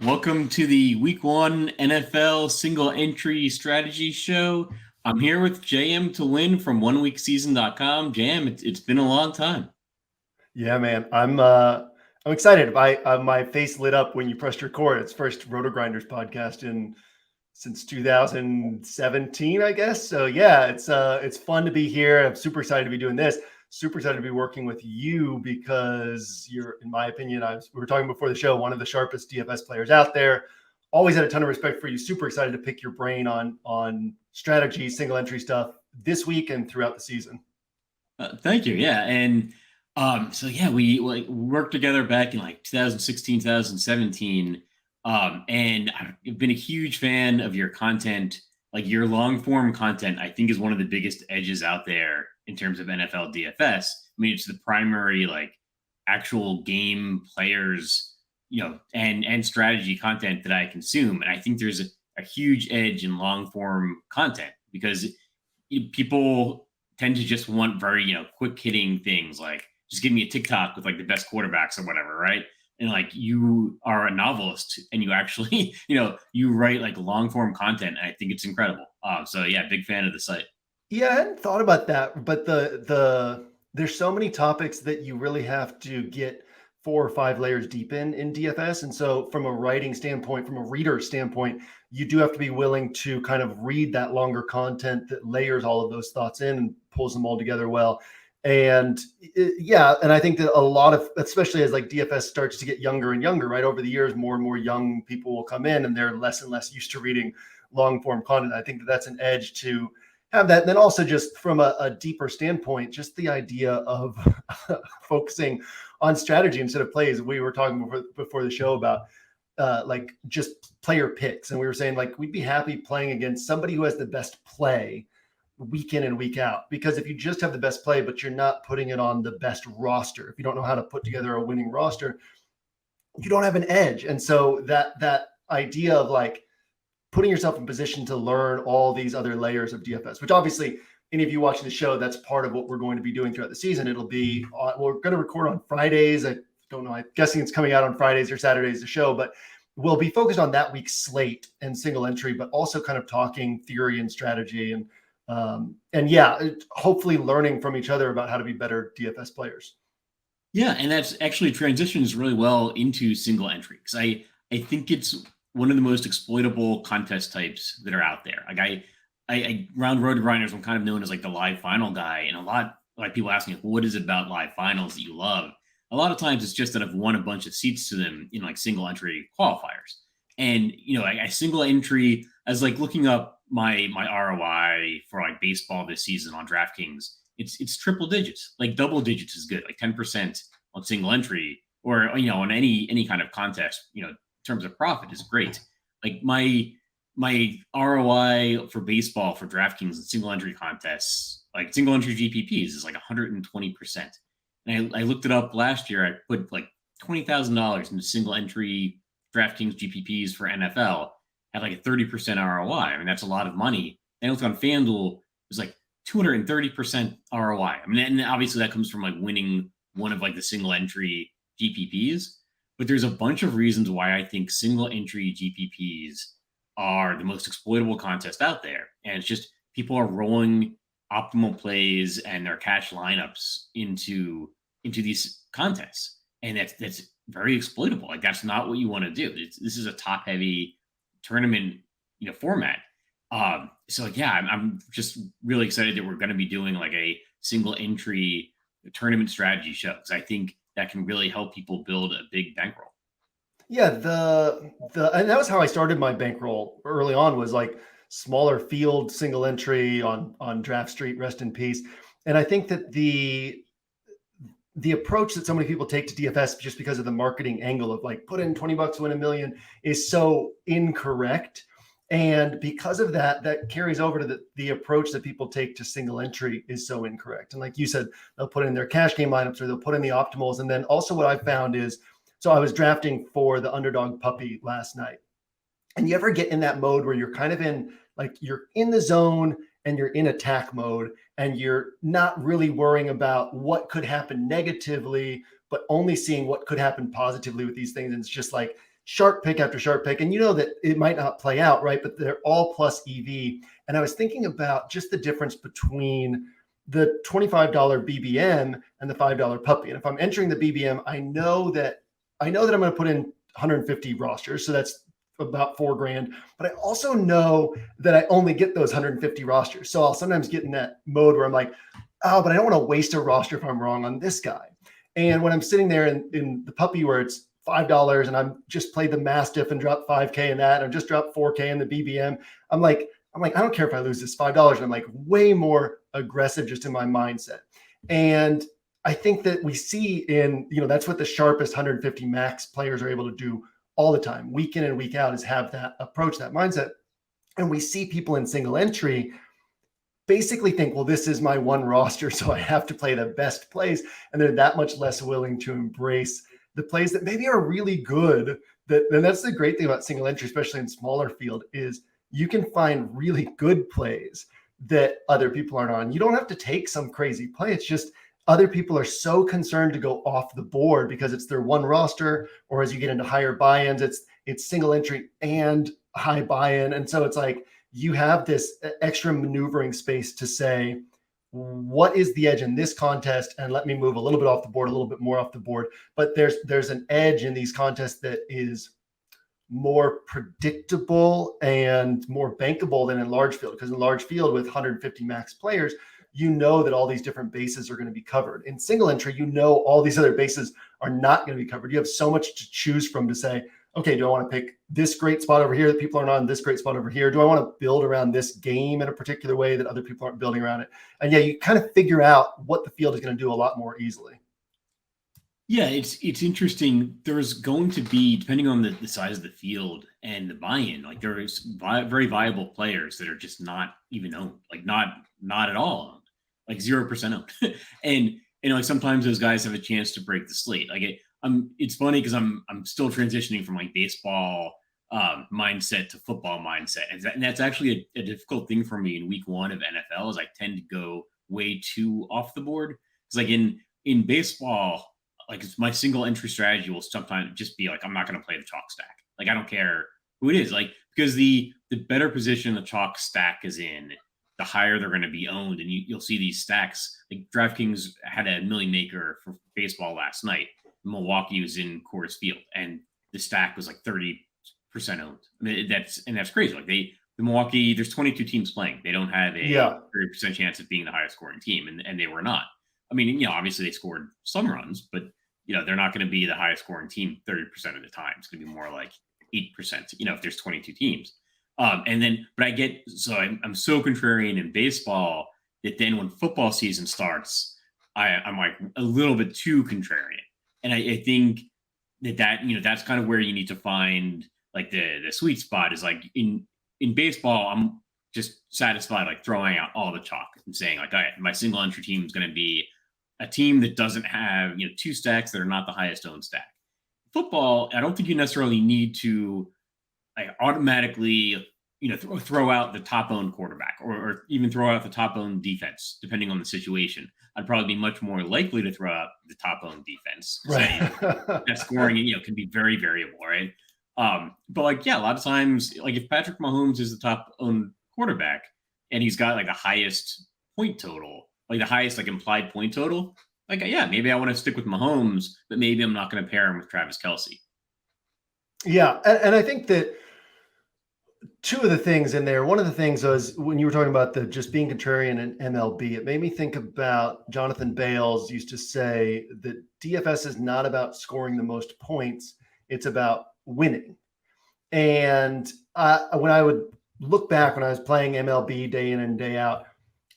Welcome to the Week 1 NFL Single Entry Strategy Show. I'm here with JM to win from oneweekseason.com. JM, it's been a long time. Yeah, man. I'm excited. My face lit up when you pressed record. It's first RotoGrinders podcast since 2017, I guess. So yeah, it's fun to be here. I'm super excited to be doing this. Super excited to be working with you because you're, in my opinion, we were talking before the show, one of the sharpest DFS players out there. Always had a ton of respect for you. Super excited to pick your brain on strategy, single entry stuff this week and throughout the season. Thank you. Yeah. And we worked together back in 2016, 2017. And I've been a huge fan of your content. Like your long form content, I think is one of the biggest edges out there in terms of NFL DFS. I mean, it's the primary actual game players, and strategy content that I consume. And I think there's a huge edge in long form content because people tend to just want very, quick hitting things like just give me a TikTok with the best quarterbacks or whatever, right? And you are a novelist and you actually, you write long form content. And I think it's incredible. So yeah, big fan of the site. Yeah, I hadn't thought about that, but there's so many topics that you really have to get 4 or 5 layers deep in DFS. And so from a writing standpoint, from a reader standpoint, you do have to be willing to kind of read that longer content that layers all of those thoughts in and pulls them all together well. And and I think that a lot of, especially as DFS starts to get younger and younger, right? Over the years, more and more young people will come in and they're less and less used to reading long form content. I think that that's an edge to have that. And then also just from a deeper standpoint, just the idea of focusing on strategy instead of plays. We were talking before the show about just player picks. And we were saying we'd be happy playing against somebody who has the best play week in and week out, because if you just have the best play, but you're not putting it on the best roster, if you don't know how to put together a winning roster, you don't have an edge. And so that idea of putting yourself in position to learn all these other layers of DFS, which obviously any of you watching the show, that's part of what we're going to be doing throughout the season. It'll be, we're going to record on Fridays. I don't know. I'm guessing it's coming out on Fridays or Saturdays, the show, but we'll be focused on that week's slate and single entry, but also kind of talking theory and strategy and hopefully learning from each other about how to be better DFS players. Yeah. And that's actually transitions really well into single entry. Cause I think it's one of the most exploitable contest types that are out there. I around RotoGrinders, I'm kind of known as the live final guy. And a lot people ask me, what is it about live finals that you love? A lot of times it's just that I've won a bunch of seats to them in single entry qualifiers. And, I single entry as looking up my ROI for baseball this season on DraftKings, it's triple digits, double digits is good, 10% on single entry or, on any kind of contest, in terms of profit is great. My ROI for baseball for DraftKings and single entry contests, single entry GPPs is 120%. And I looked it up last year. I put $20,000 into single entry DraftKings GPPs for NFL at a 30% ROI. I mean, that's a lot of money. And I looked on FanDuel, it was 230% ROI. I mean, and obviously that comes from winning one of the single entry GPPs. But there's a bunch of reasons why I think single entry GPPs are the most exploitable contest out there. And it's just people are rolling optimal plays and their cash lineups into these contests. And that's very exploitable. That's not what you want to do. This is a top heavy tournament, format. I'm just really excited that we're going to be doing a single entry tournament strategy show, because I think that can really help people build a big bankroll. Yeah, and that was how I started my bankroll early on, was smaller field single entry on Draft Street, rest in peace. And I think that the approach that so many people take to DFS just because of the marketing angle of put in $20, win $1 million is so incorrect. And because of that, that carries over to the approach that people take to single entry is so incorrect. And like you said, they'll put in their cash game lineups or they'll put in the optimals. And then also what I found is, so I was drafting for the underdog puppy last night. And you ever get in that mode where you're kind of in, you're in the zone and you're in attack mode and you're not really worrying about what could happen negatively, but only seeing what could happen positively with these things. And it's just sharp pick after sharp pick. And you know that it might not play out, right? But they're all plus EV. And I was thinking about just the difference between the $25 BBM and the $5 puppy. And if I'm entering the BBM, I know that I'm going to put in 150 rosters. So that's about $4,000. But I also know that I only get those 150 rosters. So I'll sometimes get in that mode where I'm like, oh, but I don't want to waste a roster if I'm wrong on this guy. And when I'm sitting there in the puppy where it's $5 and I'm just played the Mastiff and dropped 5K in that, and just dropped 4K in the BBM, I'm like, I don't care if I lose this $5. And I'm like way more aggressive just in my mindset. And I think that we see that's what the sharpest 150 max players are able to do all the time, week in and week out, is have that approach, that mindset. And we see people in single entry basically think, well, this is my one roster, so I have to play the best plays. And they're that much less willing to embrace the plays that maybe are really good. And that's the great thing about single entry, especially in smaller field, is you can find really good plays that other people aren't on. You don't have to take some crazy play. It's just other people are so concerned to go off the board because it's their one roster, or as you get into higher buy-ins, it's single entry and high buy-in. And so it's like you have this extra maneuvering space to say, what is the edge in this contest? And let me move a little bit off the board, a little bit more off the board. But there's an edge in these contests that is more predictable and more bankable than in large field, because in large field with 150 max players, you know that all these different bases are going to be covered. In single entry, you know all these other bases are not going to be covered. You have so much to choose from to say, okay, do I want to pick this great spot over here that people aren't on, this great spot over here? Do I want to build around this game in a particular way that other people aren't building around it? And yeah, you kind of figure out what the field is going to do a lot more easily. Yeah, it's interesting. There's going to be, depending on the size of the field and the buy-in, like there's very viable players that are just not even owned, like not at all owned, like 0% owned. And like sometimes those guys have a chance to break the slate. Like it's funny because I'm still transitioning from like baseball mindset to football mindset, and that's actually a difficult thing for me in week one of NFL, is I tend to go way too off the board. It's like in baseball, like my single entry strategy will sometimes just be like, I'm not going to play the chalk stack. Like I don't care who it is, like because the better position the chalk stack is in, the higher they're going to be owned. And you'll see these stacks. Like DraftKings had a million maker for baseball last night. Milwaukee was in Coors Field, and the stack was like 30% owned. I mean, that's crazy. Like the Milwaukee, there's 22 teams playing. They don't have a 30% chance of being the highest scoring team, and they were not. I mean, obviously they scored some runs, but they're not going to be the highest scoring team 30% of the time. It's going to be more like 8%. If there's 22 teams. But I'm so contrarian in baseball that then when football season starts, I'm like a little bit too contrarian. And I think that that's kind of where you need to find like the sweet spot, is like in baseball, I'm just satisfied like throwing out all the chalk and saying like, all right, my single entry team is going to be a team that doesn't have, two stacks that are not the highest owned stack. Football, I don't think you necessarily need to like automatically, throw out the top owned quarterback or even throw out the top owned defense, depending on the situation. I'd probably be much more likely to throw out the top owned defense. Right. That scoring, can be very variable, right? But like, yeah, a lot of times, like if Patrick Mahomes is the top owned quarterback and he's got like the highest point total, like the highest like implied point total, like, yeah, maybe I want to stick with Mahomes, but maybe I'm not going to pair him with Travis Kelce. Yeah. And I think that two of the things in there, one of the things was when you were talking about the just being contrarian in MLB, it made me think about Jonathan Bales used to say that DFS is not about scoring the most points. It's about winning. And when I would look back when I was playing MLB day in and day out,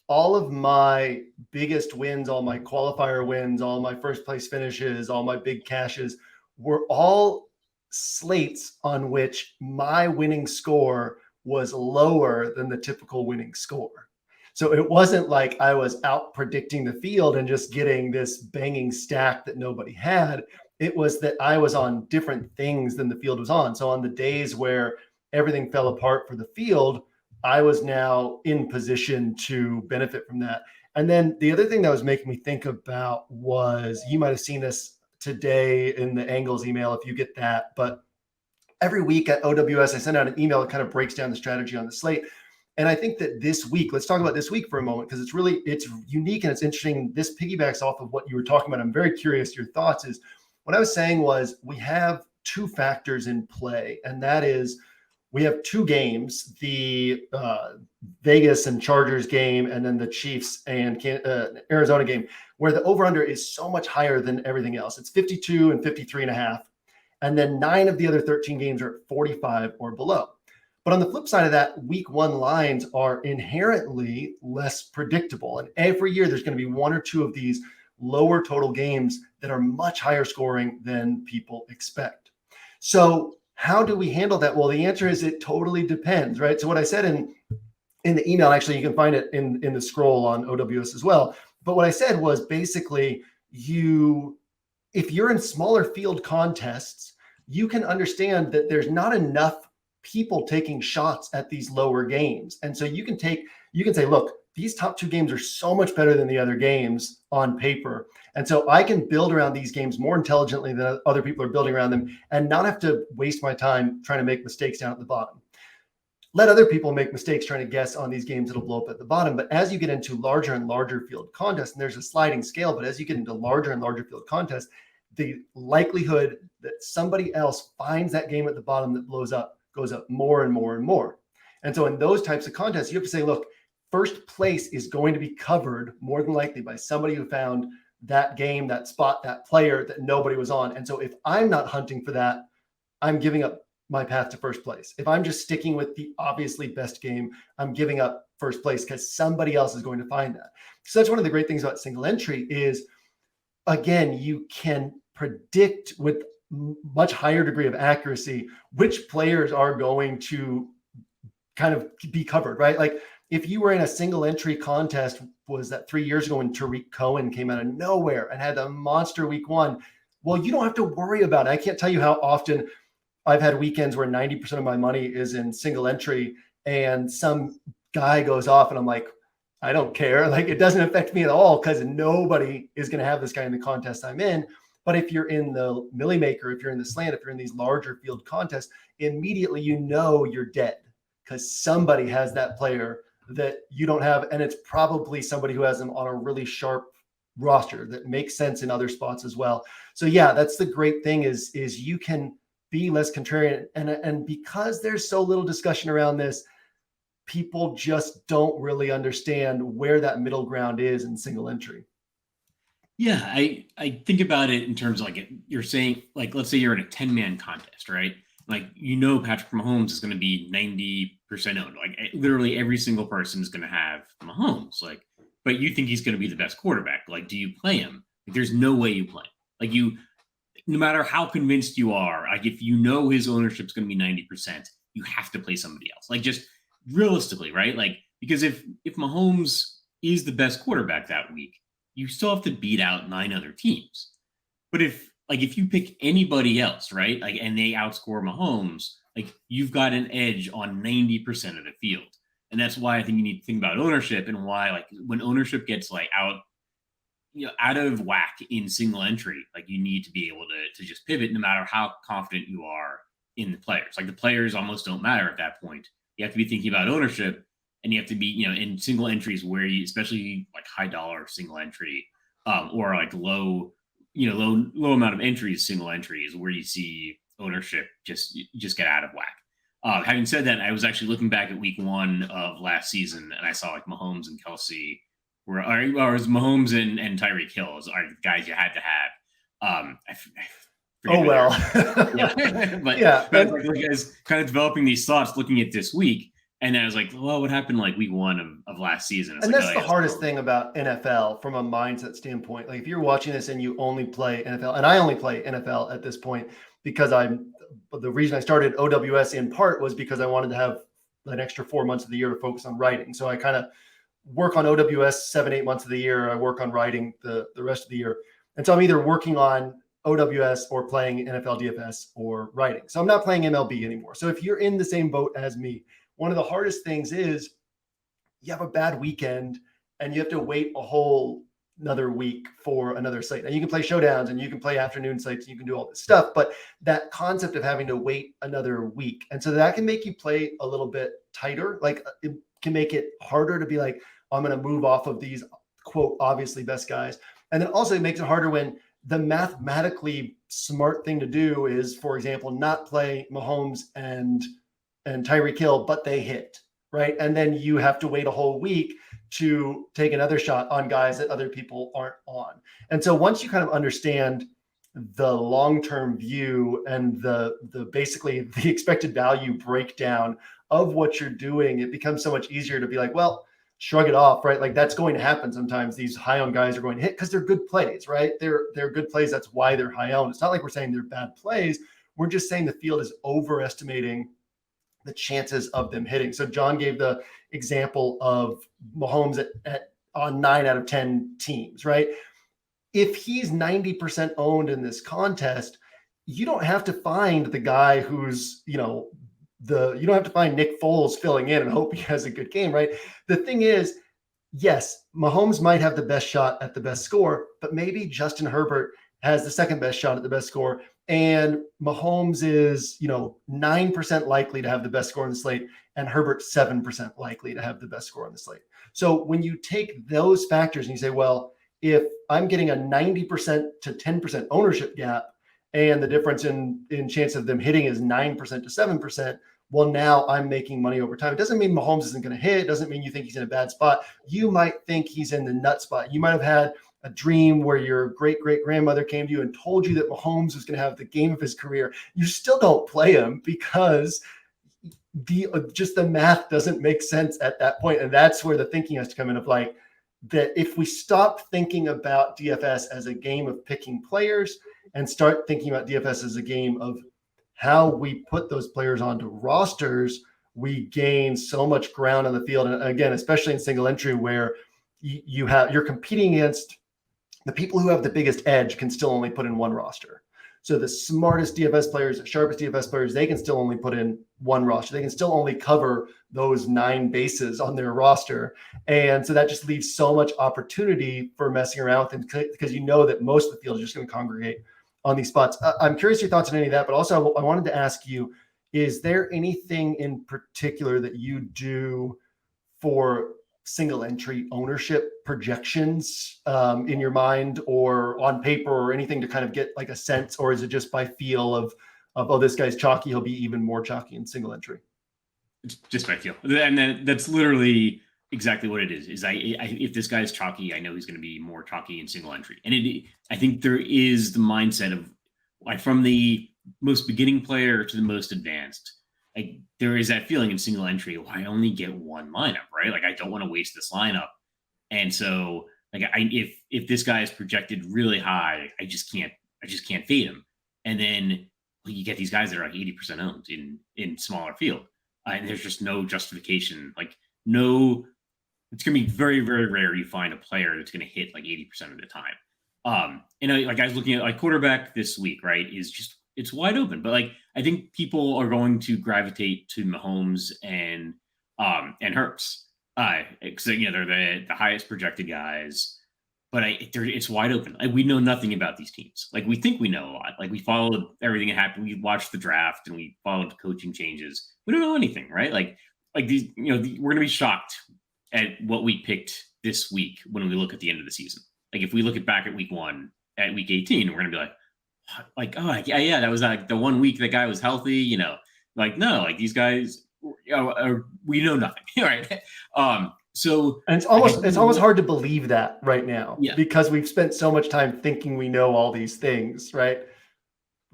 all of my biggest wins, all my qualifier wins, all my first place finishes, all my big cashes were all slates on which my winning score was lower than the typical winning score. So it wasn't like I was out predicting the field and just getting this banging stack that nobody had. It was that I was on different things than the field was on. So on the days where everything fell apart for the field, I was now in position to benefit from that. And then the other thing that was making me think about was, you might have seen this today in the Angles email if you get that, but every week at OWS, I send out an email that kind of breaks down the strategy on the slate. And I think that this week, let's talk about this week for a moment, because it's unique and it's interesting. This piggybacks off of what you were talking about. I'm very curious your thoughts. Is what I was saying was we have two factors in play, and that is we have two games, the Vegas and Chargers game, and then the Chiefs and Arizona game, where the over-under is so much higher than everything else. It's 52 and 53.5. And then 9 of the other 13 games are at 45 or below. But on the flip side of that, week 1 lines are inherently less predictable. And every year there's going to be 1 or 2 of these lower total games that are much higher scoring than people expect. So how do we handle that? Well, the answer is it totally depends, right? So what I said in the email, actually, you can find it in the scroll on OWS as well. But what I said was basically if you're in smaller field contests, you can understand that there's not enough people taking shots at these lower games. And so you can say, look, these top 2 games are so much better than the other games on paper. And so I can build around these games more intelligently than other people are building around them and not have to waste my time trying to make mistakes down at the bottom. Let other people make mistakes trying to guess on these games that'll blow up at the bottom. But as you get into larger and larger field contests, and there's a sliding scale, but as you get into larger and larger field contests, the likelihood that somebody else finds that game at the bottom that blows up goes up more and more and more. And so in those types of contests, you have to say, look, first place is going to be covered more than likely by somebody who found that game, that spot, that player that nobody was on. And so if I'm not hunting for that, I'm giving up my path to first place. If I'm just sticking with the obviously best game, I'm giving up first place because somebody else is going to find that. So that's one of the great things about single entry is, again, you can predict with much higher degree of accuracy which players are going to kind of be covered, right? Like if you were in a single entry contest, was that 3 years ago when Tariq Cohen came out of nowhere and had a monster week 1? Well, you don't have to worry about it. I can't tell you how often I've had weekends where 90% of my money is in single entry and some guy goes off and I'm like, I don't care. Like it doesn't affect me at all because nobody is going to have this guy in the contest I'm in. But if you're in the Millie Maker, if you're in the slant, if you're in these larger field contests, immediately you know you're dead because somebody has that player that you don't have. And it's probably somebody who has them on a really sharp roster that makes sense in other spots as well. So yeah, that's the great thing is you can be less contrarian. And because there's so little discussion around this, people just don't really understand where that middle ground is in single entry. Yeah, I think about it in terms of like you're saying, like, let's say you're in a 10-man contest, right? Like, Patrick Mahomes is going to be 90% owned. Like, literally every single person is going to have Mahomes. Like, but you think he's going to be the best quarterback. Like, do you play him? Like, there's no way you play him. Like, no matter how convinced you are, like, if you know his ownership is going to be 90%, you have to play somebody else. Like, just realistically, right? Like, because if Mahomes is the best quarterback that week, you still have to beat out 9 other teams. But if you pick anybody else, right, like, and they outscore Mahomes, like, you've got an edge on 90% of the field. And that's why I think you need to think about ownership and why, like, when ownership gets like out of whack in single entry, like, you need to be able to just pivot no matter how confident you are in the players. Like, the players almost don't matter at that point. You have to be thinking about ownership. And you have to be, in single entries where you, especially like high dollar single entry, or like low amount of entries, single entries where you see ownership just get out of whack. Having said that, I was actually looking back at week 1 of last season, and I saw like Mahomes and Kelsey or it was Mahomes and Tyreek Hill are the guys you had to have. Oh well, yeah, but like you guys kind of developing these thoughts, looking at this week. And then I was like, well, what happened like week 1 of last season? It's and like, that's the hardest thing about NFL from a mindset standpoint. Like if you're watching this and you only play NFL, and I only play NFL at this point because the reason I started OWS in part was because I wanted to have an extra 4 months of the year to focus on writing. So I kind of work on OWS 7-8 months of the year. I work on writing the rest of the year. And so I'm either working on OWS or playing NFL DFS or writing. So I'm not playing MLB anymore. So if you're in the same boat as me, one of the hardest things is you have a bad weekend and you have to wait a whole another week for another slate. And you can play showdowns and you can play afternoon slates, and you can do all this stuff, but that concept of having to wait another week. And so that can make you play a little bit tighter. Like it can make it harder to be like, I'm going to move off of these quote, obviously best guys. And then also it makes it harder when the mathematically smart thing to do is, for example, not play Mahomes and Tyreek Hill, but they hit, right? And then you have to wait a whole week to take another shot on guys that other people aren't on. And so once you kind of understand the long-term view and the basically the expected value breakdown of what you're doing, it becomes so much easier to be like, well, shrug it off, right? Like that's going to happen sometimes. These high owned guys are going to hit because they're good plays, right? They're good plays. That's why they're high owned. It's not like we're saying they're bad plays. We're just saying the field is overestimating the chances of them hitting. So John gave the example of Mahomes on 9 out of 10 teams, right? If he's 90% owned in this contest, you don't have to find the guy who's, you don't have to find Nick Foles filling in and hope he has a good game, right? The thing is, yes, Mahomes might have the best shot at the best score, but maybe Justin Herbert has the second best shot at the best score. And Mahomes is, 9% likely to have the best score on the slate, and Herbert 7% likely to have the best score on the slate. So when you take those factors and you say, well, if I'm getting a 90% to 10% ownership gap, and the difference in chance of them hitting is 9% to 7%, well, now I'm making money over time. It doesn't mean Mahomes isn't going to hit. It doesn't mean you think he's in a bad spot. You might think he's in the nut spot. You might have had a dream where your great-great-grandmother came to you and told you that Mahomes was going to have the game of his career. You still don't play him because the math doesn't make sense at that point. And that's where the thinking has to come in of like, that if we stop thinking about DFS as a game of picking players and start thinking about DFS as a game of how we put those players onto rosters, we gain so much ground on the field. And again, especially in single entry where you're competing against the people who have the biggest edge can still only put in one roster. So the smartest DFS players, the sharpest DFS players, they can still only put in one roster. They can still only cover those 9 bases on their roster. And so that just leaves so much opportunity for messing around with them because you know that most of the field is just going to congregate on these spots. I'm curious your thoughts on any of that, but also I wanted to ask you, is there anything in particular that you do for single entry ownership projections in your mind or on paper or anything to kind of get like a sense, or is it just by feel of oh, this guy's chalky, he'll be even more chalky in single entry? It's just by feel. And then that's literally exactly what it is. If this guy's chalky, I know he's going to be more chalky in single entry. And I think there is the mindset of like from the most beginning player to the most advanced, like there is that feeling in single entry, well, I only get one lineup, right? Like I don't want to waste this lineup. And so like if this guy is projected really high, I just can't fade him. And then you get these guys that are like 80% owned in smaller field. And there's just no justification. Like it's going to be very, very rare you find a player that's going to hit like 80% of the time. Like I was looking at like quarterback this week, right? It's wide open, but like I think people are going to gravitate to Mahomes and Hurts because they're the highest projected guys. But it's wide open. Like, we know nothing about these teams. Like we think we know a lot. Like we followed everything that happened. We watched the draft and we followed the coaching changes. We don't know anything, right? Like these, we're going to be shocked at what we picked this week when we look at the end of the season. Like if we look back at week 1, at week 18, we're going to be like, oh yeah, that was like the 1 week that guy was healthy. Like no, like these guys, we know nothing, right? So and it's almost hard to believe that right now, because we've spent so much time thinking we know all these things, right?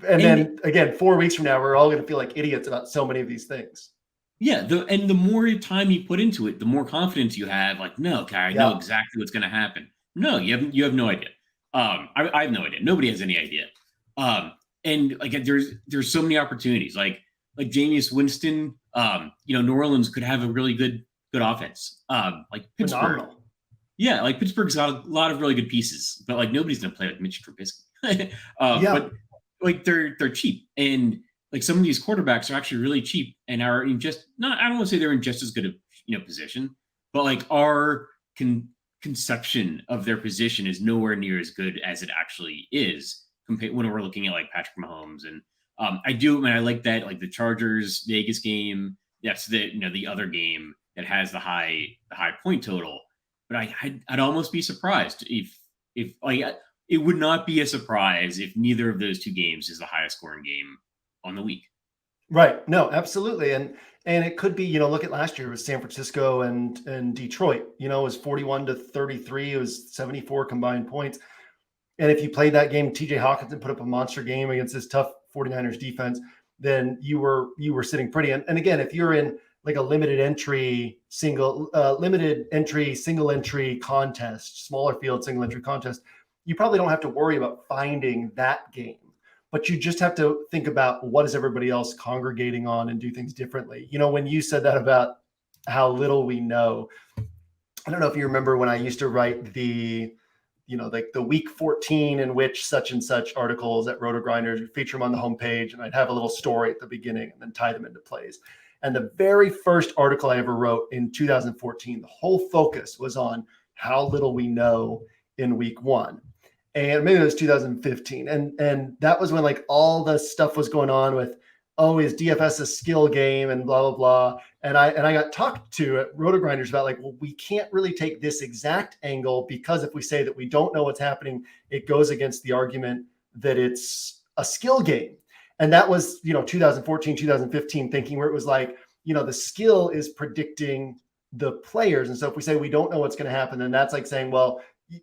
And then again, 4 weeks from now, we're all going to feel like idiots about so many of these things. Yeah, the more time you put into it, the more confidence you have. Like, no, okay, I know exactly what's going to happen. No, you have no idea. I have no idea. Nobody has any idea. And like there's so many opportunities. Like Jameis Winston. New Orleans could have a really good offense. Like Pittsburgh. Phenomenal. Yeah, like Pittsburgh's got a lot of really good pieces, but like nobody's gonna play like Mitch Trubisky. But like they're cheap, and like some of these quarterbacks are actually really cheap and are in just not. I don't want to say they're in just as good a position, but like can conception of their position is nowhere near as good as it actually is compared when we're looking at like Patrick Mahomes. And I like that, like the Chargers Vegas game. That's the other game that has the high point total. But I'd almost be surprised if like it would not be a surprise if neither of those two games is the highest scoring game on the week. Right. No, absolutely. And it could be, look at last year, it was San Francisco and Detroit, it was 41-33. It was 74 combined points. And if you played that game, TJ Hawkinson put up a monster game against this tough 49ers defense, then you were sitting pretty. And again, if you're in like a limited entry single entry contest, smaller field single entry contest, you probably don't have to worry about finding that game. But you just have to think about what is everybody else congregating on and do things differently. When you said that about how little we know, I don't know if you remember when I used to write the week 14 in which such and such articles at RotoGrinders, would feature them on the homepage, and I'd have a little story at the beginning and then tie them into plays. And the very first article I ever wrote in 2014, the whole focus was on how little we know in week 1. And maybe it was 2015. And that was when like all the stuff was going on with, is DFS a skill game and blah, blah, blah. And I got talked to at RotoGrinders about like, well, we can't really take this exact angle, because if we say that we don't know what's happening, it goes against the argument that it's a skill game. And that was, 2014, 2015 thinking, where it was like, the skill is predicting the players. And so if we say we don't know what's going to happen, then that's like saying, well,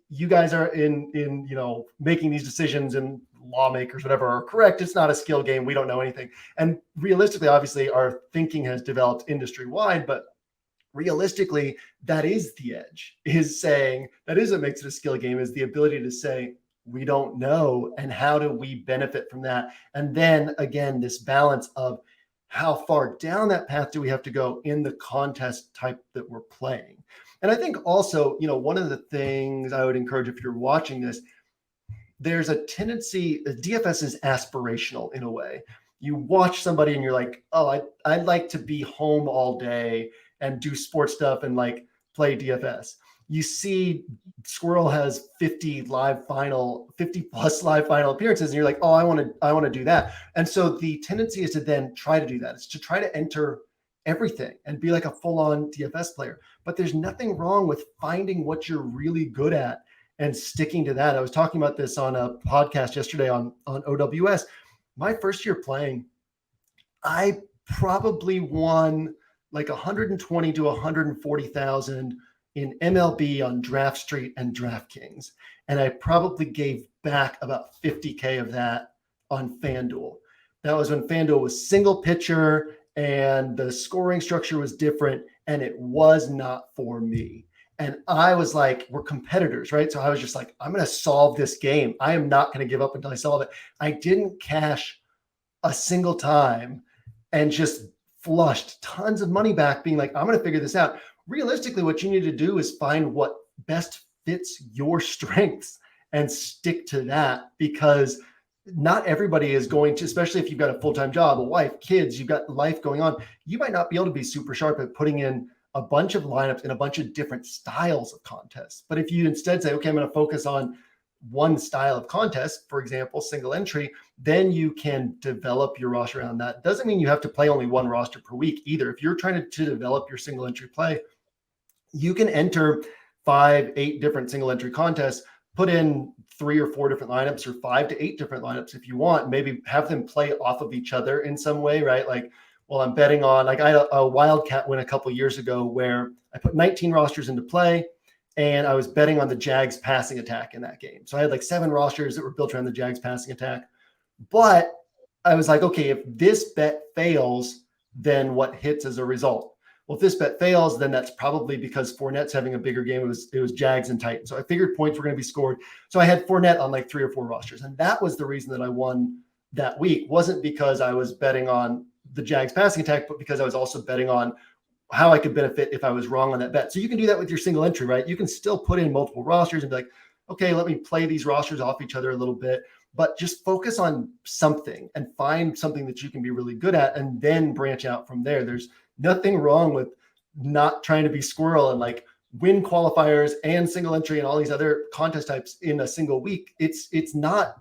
you guys are in making these decisions, and lawmakers, whatever, are correct. It's not a skill game. We don't know anything. And realistically, obviously, our thinking has developed industry wide, but realistically, that is the edge, is saying that is what makes it a skill game, is the ability to say, we don't know. And how do we benefit from that? And then again, this balance of how far down that path do we have to go in the contest type that we're playing? And I think also, one of the things I would encourage, if you're watching this, there's a tendency, DFS is aspirational in a way. You watch somebody and you're like, I'd like to be home all day and do sports stuff and like play DFS. You see Squirrel has 50 plus live final appearances, and you're like, I want to do that. And so the tendency is to then try to do that. It's to try to enter everything and be like a full-on DFS player. But there's nothing wrong with finding what you're really good at and sticking to that. I was talking about this on a podcast yesterday on OWS. My first year playing, I probably won like 120 to 140,000 in MLB on Draft Street and Draftkings. And I probably gave back about 50K of that on FanDuel. That was when FanDuel was single pitcher and the scoring structure was different, and it was not for me. And I was like, we're competitors, right? So I was just like, I'm going to solve this game. I am not going to give up until I solve it. I didn't cash a single time and just flushed tons of money back, being like, I'm going to figure this out. Realistically, what you need to do is find what best fits your strengths and stick to that, because not everybody is going to, especially if you've got a full-time job, a wife, kids, you've got life going on. You might not be able to be super sharp at putting in a bunch of lineups in a bunch of different styles of contests. But if you instead say, okay, I'm going to focus on one style of contest, for example, single entry, then you can develop your roster around that. Doesn't mean you have to play only one roster per week either. If you're trying to develop your single entry play, you can enter 5-8 different single entry contests, put in 3 or 4 different lineups, or 5 to 8 different lineups if you want. Maybe have them play off of each other in some way, right? Like, well, I'm betting on, like I had a Wildcat win a couple of years ago where I put 19 rosters into play, and I was betting on the Jags passing attack in that game. So I had like 7 rosters that were built around the Jags passing attack. But I was like, okay, if this bet fails, then what hits as a result? Well, if this bet fails, then that's probably because Fournette's having a bigger game. It was Jags and Titans. So I figured points were going to be scored. So I had Fournette on like 3 or 4 rosters. And that was the reason that I won that week. Wasn't because I was betting on the Jags passing attack, but because I was also betting on how I could benefit if I was wrong on that bet. So you can do that with your single entry, right? You can still put in multiple rosters and be like, okay, let me play these rosters off each other a little bit, but just focus on something and find something that you can be really good at, and then branch out from there. There's nothing wrong with not trying to be Squirrel and like win qualifiers and single entry and all these other contest types in a single week. It's not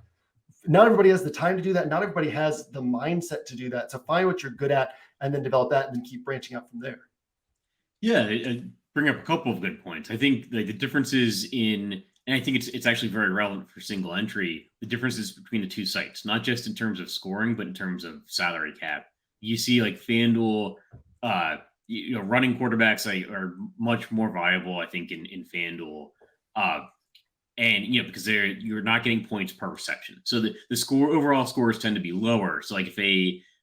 everybody has the time to do that. Not everybody has the mindset to do that. So find what you're good at and then develop that and then keep branching out from there. Yeah, bring up a couple of good points. I think like the differences in, and I think it's actually very relevant for single entry, the differences between the two sites, not just in terms of scoring, but in terms of salary cap. You see like FanDuel, running quarterbacks are much more viable, I think, in FanDuel. And because you're not getting points per reception. So the overall scores tend to be lower. So like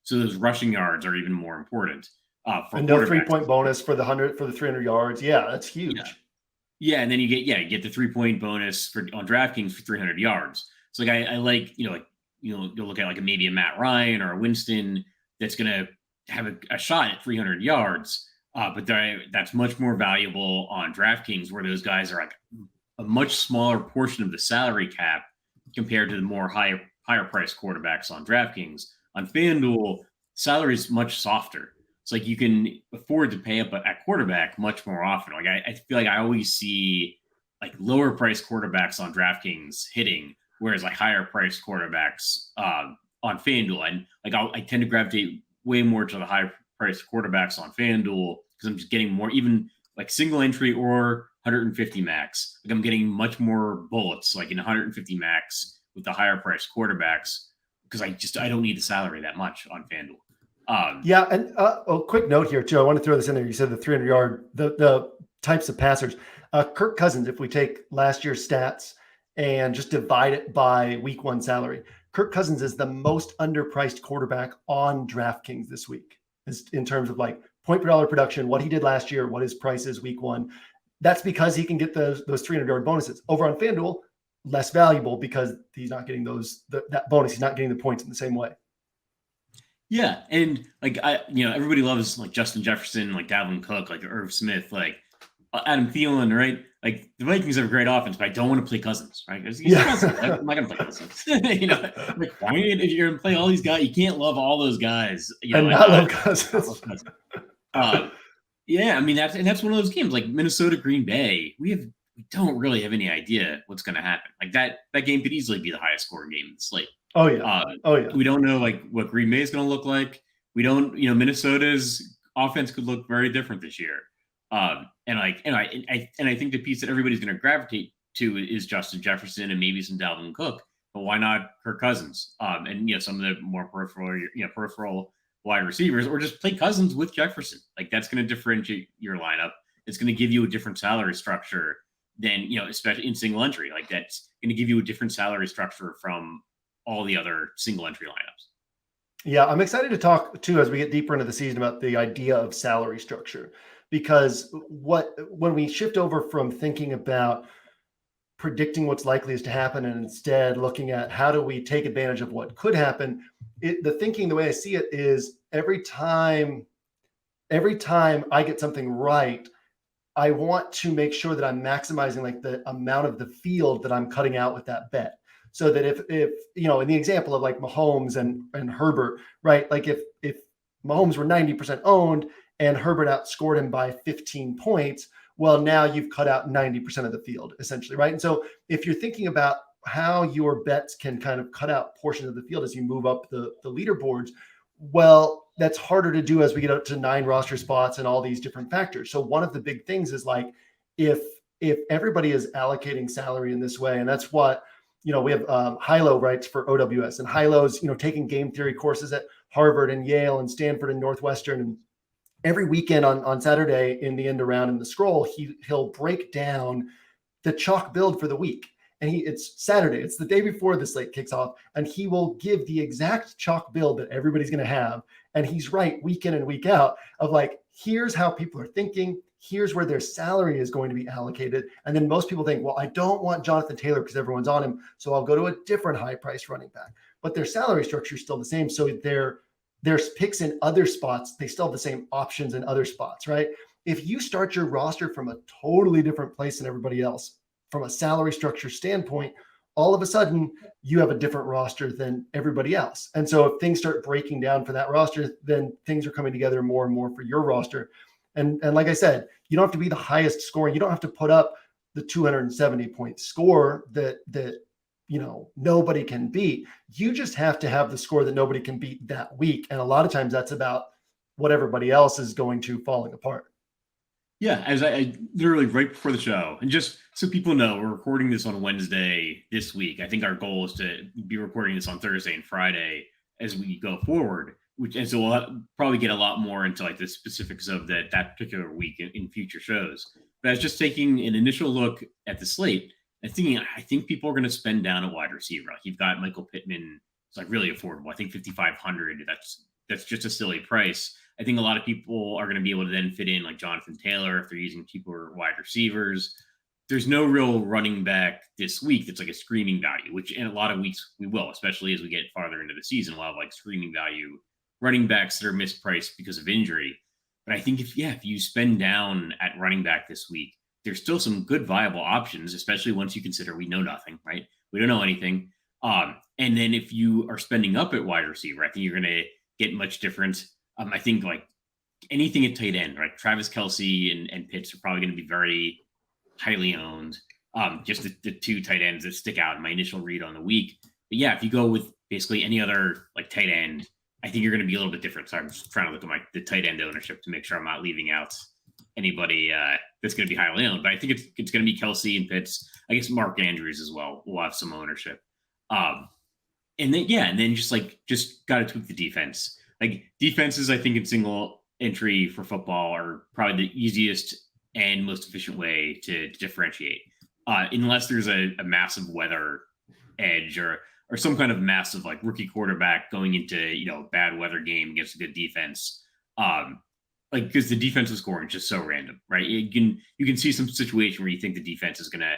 so those rushing yards are even more important. And no 3-point bonus for the 300 yards. Yeah, that's huge. Yeah, and then you get the 3-point bonus on DraftKings for 300 yards. So like I like you'll look at like maybe a Matt Ryan or a Winston that's gonna have a shot at 300 yards, but that's much more valuable on DraftKings, where those guys are like a much smaller portion of the salary cap compared to the more higher priced quarterbacks on DraftKings. On FanDuel, salary is much softer. It's like you can afford to pay up at quarterback much more often. Like I feel like I always see like lower priced quarterbacks on DraftKings hitting, whereas like higher priced quarterbacks on FanDuel. And like I tend to gravitate way more to the high priced quarterbacks on FanDuel because I'm just getting more, even like single entry or 150 max. Like I'm getting much more bullets like in 150 max with the higher priced quarterbacks because I don't need the salary that much on FanDuel. Yeah, and a quick note here too. I want to throw this in there. You said the 300-yard, the types of passers. Kirk Cousins, if we take last year's stats and just divide it by week 1 salary, Kirk Cousins is the most underpriced quarterback on DraftKings this week, in terms of like point per dollar production, what he did last year, what his price is week 1. That's because he can get those 300-yard bonuses. Over on FanDuel, less valuable because he's not getting that bonus. He's not getting the points in the same way. Yeah, and like everybody loves like Justin Jefferson, like Dalvin Cook, like Irv Smith, like Adam Thielen, right? Like the Vikings have a great offense, but I don't want to play Cousins, right? Cousins. I'm not gonna play Cousins. Like why if you're gonna play all these guys, you can't love all those guys. Love Cousins. Yeah, I mean that's one of those games like Minnesota Green Bay. We don't really have any idea what's gonna happen. Like that game could easily be the highest scoring game in the slate. Oh yeah. We don't know like what Green Bay is going to look like. We don't, Minnesota's offense could look very different this year. And I think the piece that everybody's going to gravitate to is Justin Jefferson and maybe some Dalvin Cook. But why not Kirk Cousins? And some of the more peripheral wide receivers, or just play Cousins with Jefferson. Like that's going to differentiate your lineup. It's going to give you a different salary structure than especially in single entry. Like that's going to give you a different salary structure from all the other single entry lineups. Yeah, I'm excited to talk too as we get deeper into the season about the idea of salary structure, because when we shift over from thinking about predicting what's likely is to happen and instead looking at how do we take advantage of what could happen, the way I see it is every time I get something right, I want to make sure that I'm maximizing like the amount of the field that I'm cutting out with that bet. So that if in the example of like Mahomes and Herbert, right? Like if Mahomes were 90% owned and Herbert outscored him by 15 points, well, now you've cut out 90% of the field essentially, right? And so if you're thinking about how your bets can kind of cut out portions of the field as you move up the leaderboards, well, that's harder to do as we get up to 9 roster spots and all these different factors. So one of the big things is like if everybody is allocating salary in this way, and that's what we have Hilo writes for OWS, and Hilo's, taking game theory courses at Harvard and Yale and Stanford and Northwestern. And every weekend on Saturday in the end around in the scroll, he'll break down the chalk build for the week. And it's Saturday, it's the day before the slate kicks off, and he will give the exact chalk build that everybody's going to have. And he's right week in and week out of like, here's how people are thinking. Here's where their salary is going to be allocated. And then most people think, well, I don't want Jonathan Taylor because everyone's on him, so I'll go to a different high-priced running back. But their salary structure is still the same. So there's picks in other spots. They still have the same options in other spots, right? If you start your roster from a totally different place than everybody else, from a salary structure standpoint, all of a sudden you have a different roster than everybody else. And so if things start breaking down for that roster, then things are coming together more and more for your roster. And like I said, you don't have to be the highest scoring. You don't have to put up the 270-point score that nobody can beat. You just have to have the score that nobody can beat that week. And a lot of times that's about what everybody else is going to falling apart. Yeah, as I literally right before the show, and just so people know, we're recording this on Wednesday this week. I think our goal is to be recording this on Thursday and Friday as we go forward. And so we'll probably get a lot more into like the specifics of that particular week in future shows. But I was just taking an initial look at the slate and thinking, I think people are going to spend down at wide receiver. Like you've got Michael Pittman, it's like really affordable. I think 5,500. That's just a silly price. I think a lot of people are going to be able to then fit in like Jonathan Taylor if they're using cheaper wide receivers. There's no real running back this week that's like a screaming value, which in a lot of weeks we will, especially as we get farther into the season. We'll have like screaming value running backs that are mispriced because of injury. But I think if you spend down at running back this week, there's still some good viable options, especially once you consider we know nothing, right? We don't know anything. And then if you are spending up at wide receiver, I think you're going to get much different. I think like anything at tight end, right? Travis Kelce and Pitts are probably going to be very highly owned. Just the two tight ends that stick out in my initial read on the week. But yeah, if you go with basically any other like tight end, I think you're going to be a little bit different. So I'm just trying to look at the tight end ownership to make sure I'm not leaving out anybody that's going to be highly owned. But I think it's going to be Kelce and Pitts. I guess Mark Andrews as well will have some ownership. And then just got to tweak the defense. Like defenses, I think in single entry for football are probably the easiest and most efficient way to differentiate, unless there's a massive weather edge or some kind of massive like rookie quarterback going into a bad weather game against a good defense. Like because the defensive scoring is just so random, right? You can see some situation where you think the defense is going to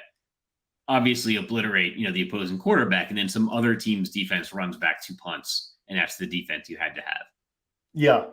obviously obliterate the opposing quarterback, and then some other team's defense runs back 2 punts, and that's the defense you had to have. Yeah.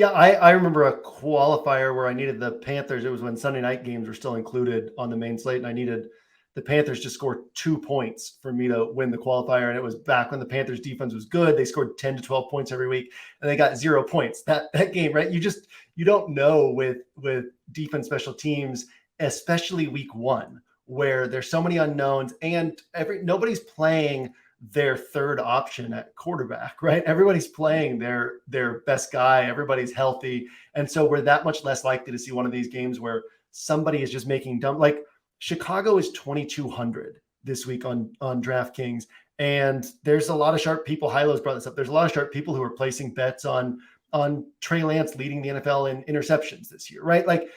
I remember a qualifier where I needed the Panthers. It was when Sunday night games were still included on the main slate, and I needed the Panthers to score 2 points for me to win the qualifier. And it was back when the Panthers defense was good. They scored 10 to 12 points every week, and they got 0 points that game, right? You don't know with defense special teams, especially week one, where there's so many unknowns and nobody's playing their third option at quarterback, right? Everybody's playing their best guy. Everybody's healthy. And so we're that much less likely to see one of these games where somebody is just making dumb, like Chicago is 2,200 this week on DraftKings. And there's a lot of sharp people. Hilo's brought this up. There's a lot of sharp people who are placing bets on Trey Lance leading the NFL in interceptions this year, right? Like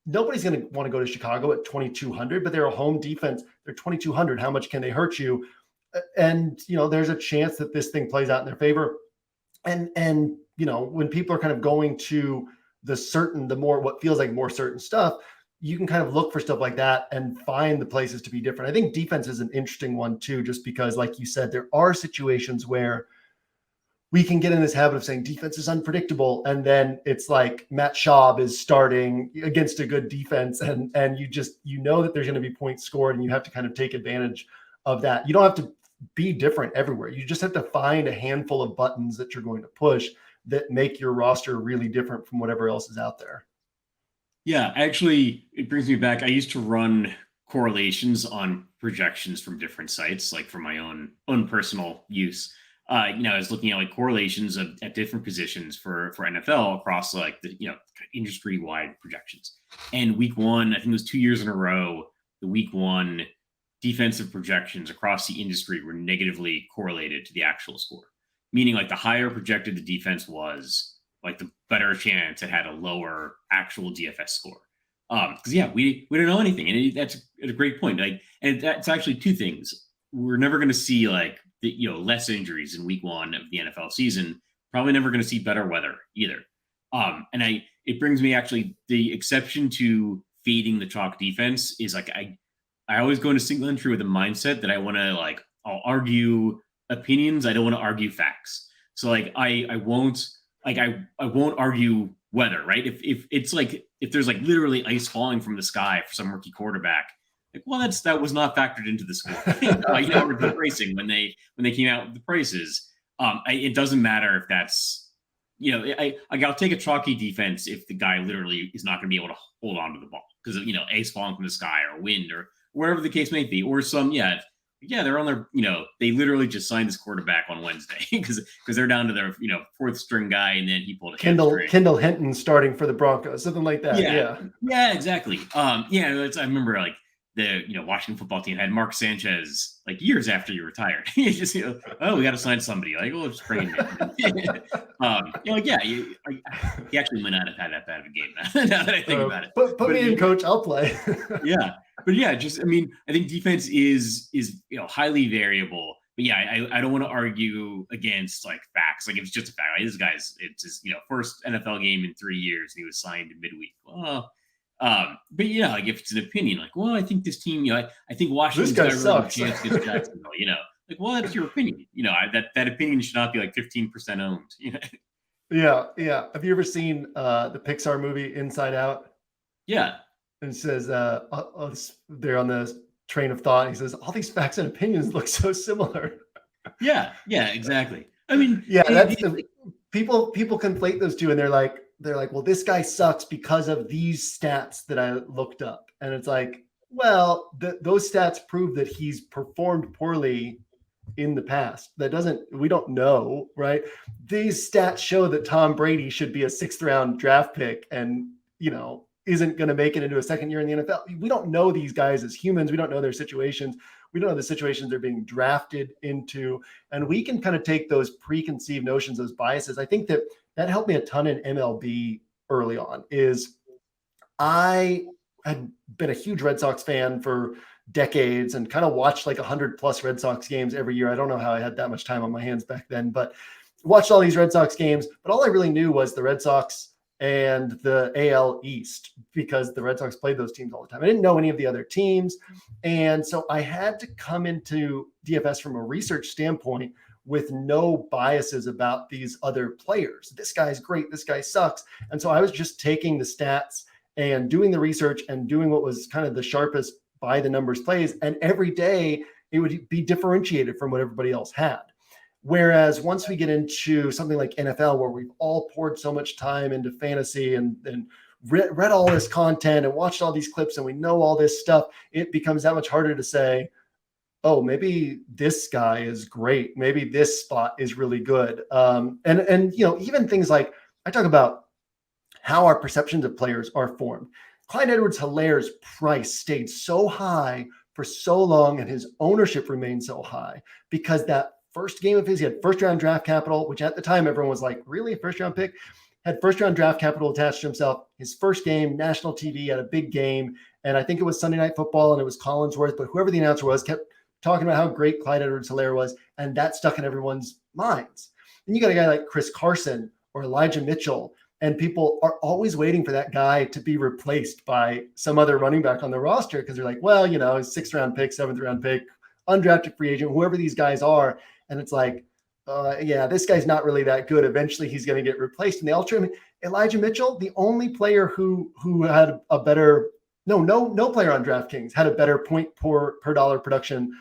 nobody's going to want to go to Chicago at 2,200, but they're a home defense. They're 2,200. How much can they hurt you? And there's a chance that this thing plays out in their favor. And when people are kind of going to the more what feels like more certain stuff, you can kind of look for stuff like that and find the places to be different. I think defense is an interesting one too, just because, like you said, there are situations where we can get in this habit of saying defense is unpredictable, and then it's like Matt Schaub is starting against a good defense, and you know that there's going to be points scored, and you have to kind of take advantage of that. You don't have to be different everywhere. You just have to find a handful of buttons that you're going to push that make your roster really different from whatever else is out there. Yeah, actually, it brings me back. I used to run correlations on projections from different sites, like for my own personal use. I was looking at like correlations at different positions for NFL across like the industry wide projections. And week one, I think it was 2 years in a row, the week one defensive projections across the industry were negatively correlated to the actual score, meaning like the higher projected the defense was, like the better chance it had a lower actual DFS score. Because we don't know anything, and that's a great point. Like, and that's actually two things. We're never going to see like less injuries in week one of the NFL season. Probably never going to see better weather either. And it brings me actually the exception to fading the chalk defense is like I always go into single entry with a mindset that I want to I'll argue opinions. I don't want to argue facts. So like I won't argue weather, right? If it's like if there's like literally ice falling from the sky for some rookie quarterback, like that was not factored into the score. The pricing when they came out with the prices. It doesn't matter if that's I'll take a chalky defense if the guy literally is not going to be able to hold on to the ball because of, ace falling from the sky or wind or wherever the case may be, or they're on their, they literally just signed this quarterback on Wednesday because they're down to their, fourth string guy, and then he pulled a Kendall Hinton starting for the Broncos, something like that. Yeah, exactly. I remember like the Washington football team had Mark Sanchez like years after he retired. He just we got to sign somebody. Like, let's just bring him in. He actually might not have had that bad of a game now that I think about it. Put me in, coach. I'll play. Yeah. But I think defense is highly variable. But I don't want to argue against like facts. Like if it's just a fact, like this guy's it's his first NFL game in 3 years, and he was signed midweek. Well, but like if it's an opinion, like, well, I think this team, I think Washington's got a really chance against Jacksonville. Like, well, that's your opinion. That opinion should not be like 15% owned. Yeah. Have you ever seen the Pixar movie Inside Out? Yeah. And it says, they're on the train of thought. He says, all these facts and opinions look so similar. Yeah, exactly. I mean, people conflate those two, and they're like, well, this guy sucks because of these stats that I looked up. And it's like, well, those stats prove that he's performed poorly in the past. We don't know, right? These stats show that Tom Brady should be a 6th round draft pick and, isn't going to make it into a second year in the NFL. We don't know these guys as humans. We don't know their situations. We don't know the situations they're being drafted into. And we can kind of take those preconceived notions, those biases. I think that helped me a ton in MLB early on. I had been a huge Red Sox fan for decades and kind of watched like 100+ Red Sox games every year. I don't know how I had that much time on my hands back then, but watched all these Red Sox games. But all I really knew was the Red Sox and the AL East, because the Red Sox played those teams all the time. I didn't know any of the other teams. And so I had to come into DFS from a research standpoint with no biases about these other players. This guy's great. This guy sucks. And so I was just taking the stats and doing the research and doing what was kind of the sharpest by the numbers plays. And every day it would be differentiated from what everybody else had. Whereas once we get into something like NFL, where we've all poured so much time into fantasy and read all this content and watched all these clips and we know all this stuff, it becomes that much harder to say, oh, maybe this guy is great. Maybe this spot is really good. And even things like I talk about how our perceptions of players are formed. Clyde Edwards-Hilaire's price stayed so high for so long and his ownership remained so high because that first game of his, he had first round draft capital, which at the time everyone was like, really, a first round pick? Had first round draft capital attached to himself. His first game, national TV, had a big game. And I think it was Sunday Night Football and it was Collinsworth, but whoever the announcer was kept talking about how great Clyde Edwards-Hilaire was. And that stuck in everyone's minds. And you got a guy like Chris Carson or Elijah Mitchell, and people are always waiting for that guy to be replaced by some other running back on the roster because they're like, well, he's 6th round pick, 7th round pick, undrafted free agent, whoever these guys are. And it's like, this guy's not really that good. Eventually he's going to get replaced. And they all trim Elijah Mitchell, the only player who had a better, no player on DraftKings had a better point per dollar production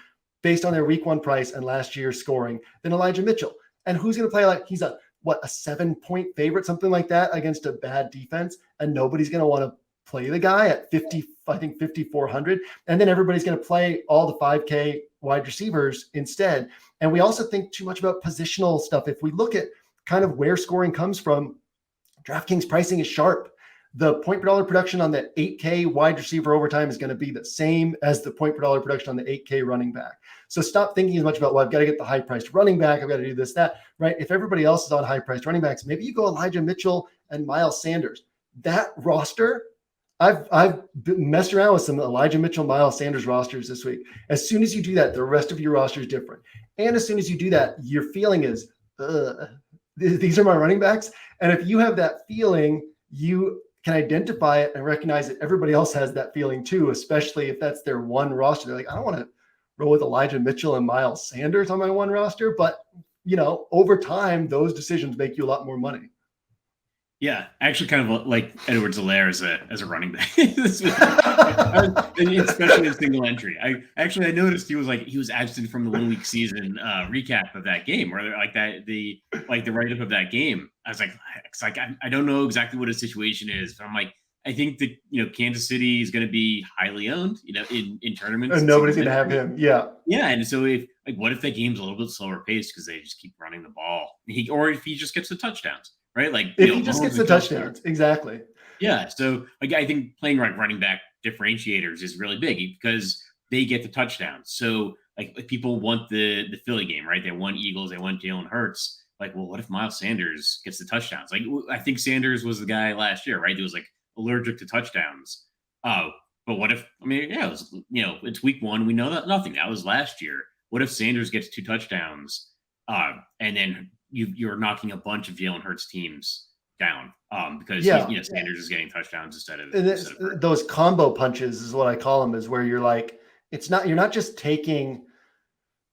based on their week 1 price and last year's scoring than Elijah Mitchell. And who's going to play like he's a 7-point favorite, something like that against a bad defense. And nobody's going to want to play the guy at 5,400. And then everybody's going to play all the 5K wide receivers instead. And we also think too much about positional stuff. If we look at kind of where scoring comes from, DraftKings pricing is sharp. The point per dollar production on the 8K wide receiver overtime is going to be the same as the point per dollar production on the 8K running back. So stop thinking as much about, well, I've got to get the high priced running back. I've got to do this, that, right? If everybody else is on high priced running backs, maybe you go Elijah Mitchell and Miles Sanders. That roster, I've messed around with some Elijah Mitchell, Miles Sanders rosters this week. As soon as you do that, the rest of your roster is different. And as soon as you do that, your feeling is, these are my running backs. And if you have that feeling, you can identify it and recognize that everybody else has that feeling too, especially if that's their one roster. They're like, I don't want to roll with Elijah Mitchell and Miles Sanders on my one roster. But, over time, those decisions make you a lot more money. Yeah, actually, kind of like Edwards-Helaire as a running back, especially in single entry. I noticed he was absent from the 1 week season recap of that game, or like the write up of that game. I was like, it's like I don't know exactly what his situation is, but I'm like, I think that Kansas City is going to be highly owned, in tournaments. And And nobody's single going to have entry. him. Yeah. Yeah, and so what if that game's a little bit slower paced because they just keep running the ball, or if he just gets the touchdowns, right? Like If he just Mahomes gets the and Kelsey. touchdowns. Exactly. Yeah, so like I think playing like running back differentiators is really big because they get the touchdowns. So like people want the Philly game, right? They want Eagles, they want Jalen Hurts. Like, well, what if Miles Sanders gets the touchdowns? Like, I think Sanders was the guy last year, right? He was like allergic to touchdowns. Oh, but what if? I mean, yeah, it was, it's week 1. We know that nothing. That was last year. What if Sanders gets 2 touchdowns, and then you're knocking a bunch of Jalen Hurts teams down, because Sanders is getting touchdowns instead of those combo punches is what I call them, is where you're like, you're not just taking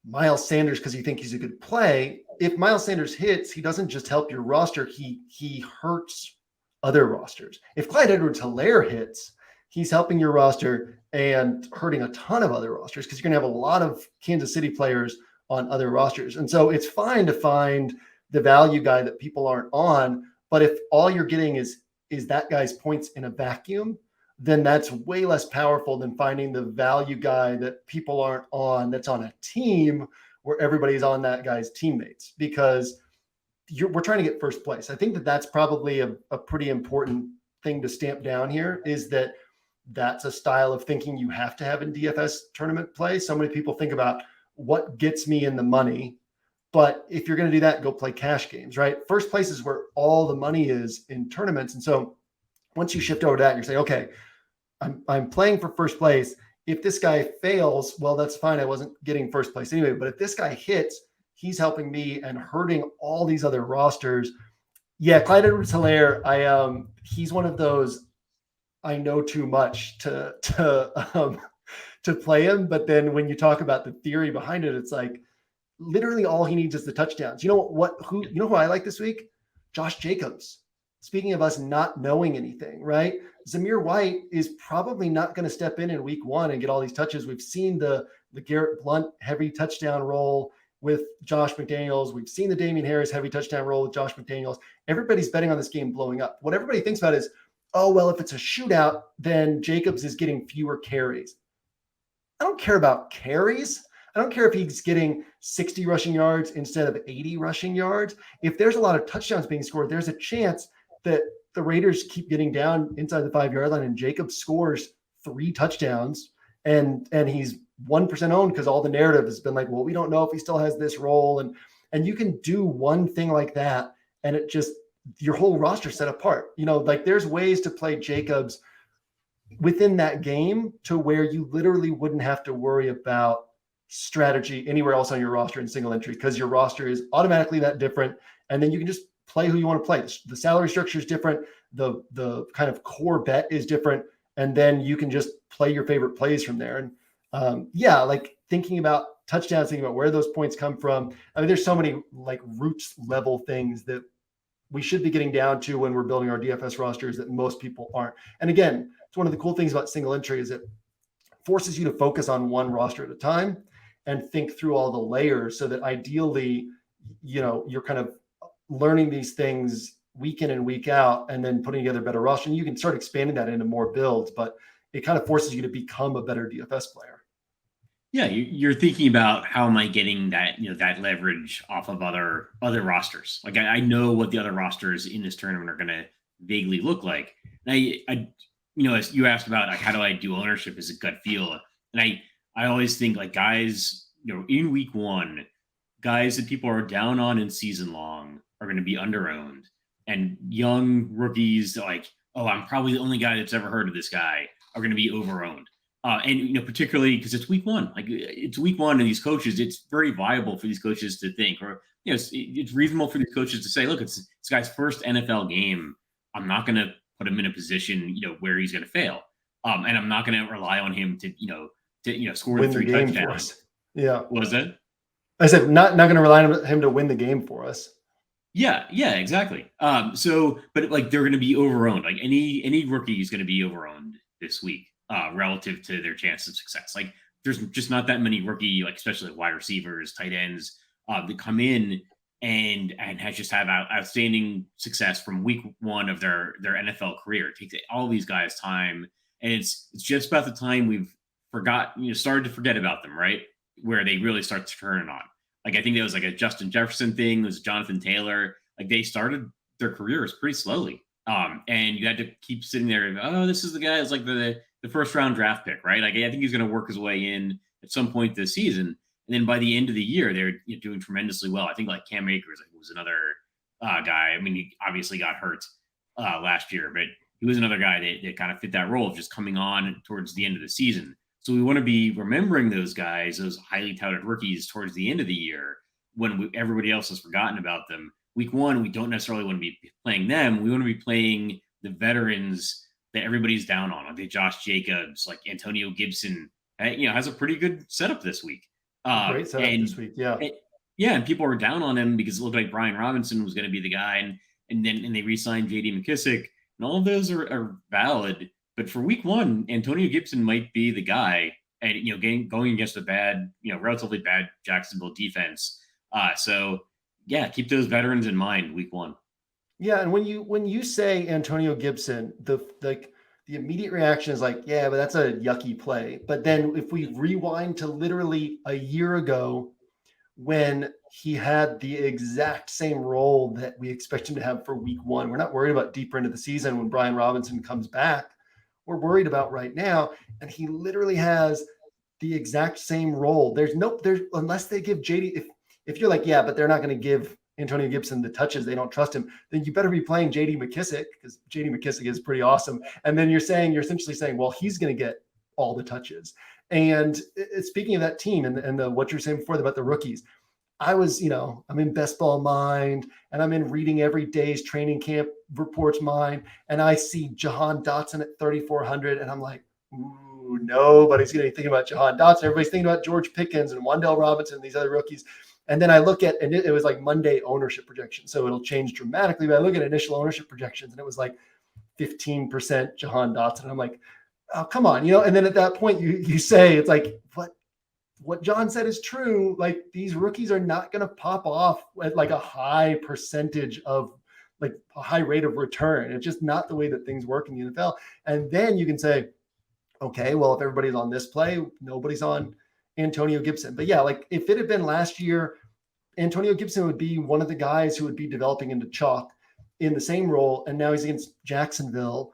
Miles Sanders because you think he's a good play. If Miles Sanders hits, he doesn't just help your roster, he hurts other rosters. If Clyde Edwards-Helaire hits, he's helping your roster and hurting a ton of other rosters, because you're going to have a lot of Kansas City players on other rosters. And so it's fine to find the value guy that people aren't on, but if all you're getting is that guy's points in a vacuum, then that's way less powerful than finding the value guy that people aren't on, that's on a team where everybody's on that guy's teammates, because we're trying to get first place. I think that that's probably a pretty important thing to stamp down here, is that that's a style of thinking you have to have in DFS tournament play. So many people think about what gets me in the money, but if you're going to do that, go play cash games, right? First place is where all the money is in tournaments. And so once you shift over to that, and you're saying, okay, I'm playing for first place. If this guy fails, well, that's fine. I wasn't getting first place anyway. But if this guy hits, he's helping me and hurting all these other rosters. Yeah, Clyde Edwards-Helaire, he's one of those, I know too much to play him. But then when you talk about the theory behind it, it's like literally all he needs is the touchdowns. You know who I like this week? Josh Jacobs. Speaking of us not knowing anything, right? Zamir White is probably not going to step in week 1 and get all these touches. We've seen the Garrett Blount heavy touchdown roll with Josh McDaniels. We've seen the Damian Harris heavy touchdown roll with Josh McDaniels. Everybody's betting on this game blowing up. What everybody thinks about is, oh, well, if it's a shootout, then Jacobs is getting fewer carries. I don't care about carries. I don't care if he's getting 60 rushing yards instead of 80 rushing yards. If there's a lot of touchdowns being scored, there's a chance that the Raiders keep getting down inside the 5-yard line and Jacobs scores 3 touchdowns and he's 1% owned, because all the narrative has been like, well, we don't know if he still has this role. And you can do one thing like that, and it just, your whole roster set apart. Like there's ways to play Jacobs within that game to where you literally wouldn't have to worry about strategy anywhere else on your roster in single entry, because your roster is automatically that different. And then you can just play who you want to play. The salary structure is different. The kind of core bet is different. And then you can just play your favorite plays from there. And like thinking about touchdowns, thinking about where those points come from. I mean, there's so many like roots level things that we should be getting down to when we're building our DFS rosters that most people aren't. And again, it's one of the cool things about single entry is it forces you to focus on one roster at a time and think through all the layers, so that ideally, you're kind of learning these things week in and week out, and then putting together a better roster. And you can start expanding that into more builds, but it kind of forces you to become a better DFS player. Yeah, you're thinking about, how am I getting that that leverage off of other rosters? Like I know what the other rosters in this tournament are going to vaguely look like. And I as you asked about like, how do I do ownership as a gut feel, and I always think like guys, in week 1, guys that people are down on in season long are going to be underowned, and young rookies like, oh, I'm probably the only guy that's ever heard of this guy, are going to be overowned. And particularly because it's week 1, like it's week 1, and these coaches, it's very viable for these coaches to think, or it's reasonable for these coaches to say, look, it's this guy's first NFL game. I'm not going to put him in a position where he's going to fail, and I'm not going to rely on him to score win the 3 touchdowns. Yeah, was it? I said not going to rely on him to win the game for us. Yeah, exactly. So, but like they're going to be overowned. Like any rookie is going to be overowned this week, relative to their chance of success. Like there's just not that many rookie, like especially like wide receivers, tight ends, that come in and has just have outstanding success from week one of their NFL career. It takes all these guys time, and it's just about the time we've started to forget about them, right? Where they really start to turn it on. Like I think that was like a Justin Jefferson thing. It was Jonathan Taylor. Like they started their careers pretty slowly. And you had to keep sitting there and, oh, this is the guy that's like the first round draft pick, right? Like I think he's going to work his way in at some point this season. And then by the end of the year, they're doing tremendously well. I think like Cam Akers was another guy. I mean, he obviously got hurt last year, but he was another guy that kind of fit that role of just coming on towards the end of the season. So we want to be remembering those guys, those highly touted rookies, towards the end of the year when everybody else has forgotten about them. Week one, we don't necessarily want to be playing them. We want to be playing the veterans that everybody's down on, like the Josh Jacobs, like Antonio Gibson. Has a pretty good setup this week. Great setup this week. Yeah. And people were down on him because it looked like Brian Robinson was going to be the guy, and they re-signed J.D. McKissick, and all of those are valid. But for week one, Antonio Gibson might be the guy, and going against a bad, relatively bad Jacksonville defense. So yeah, keep those veterans in mind week one. Yeah, and when you say Antonio Gibson, the immediate reaction is like, yeah, but that's a yucky play. But then if we rewind to literally a year ago, when he had the exact same role that we expect him to have for week one, we're not worried about deeper into the season when Brian Robinson comes back. We're worried about right now, and he literally has the exact same role. There's unless they give JD. If you're like, yeah, but they're not going to give Antonio Gibson the touches, they don't trust him, then you better be playing JD McKissick, because JD McKissick is pretty awesome. And then you're essentially saying, well, he's going to get all the touches. And speaking of that team and what you're saying before about the rookies, I'm in best ball mind, and I'm in reading every day's training camp reports mind, and I see Jahan Dotson at 3,400, and I'm like, ooh, nobody's going to be thinking about Jahan Dotson. Everybody's thinking about George Pickens and Wan'Dale Robinson and these other rookies. And then I look at, and it was like Monday ownership projection, so it'll change dramatically. But I look at initial ownership projections, and it was like 15% Jahan Dotson. And I'm like, oh, come on, And then at that point, you say, it's like, what John said is true. Like, these rookies are not going to pop off at like a high percentage of like a high rate of return. It's just not the way that things work in the NFL. And then you can say, okay, well, if everybody's on this play, nobody's on Antonio Gibson. But yeah, like if it had been last year, Antonio Gibson would be one of the guys who would be developing into chalk in the same role. And now he's against Jacksonville.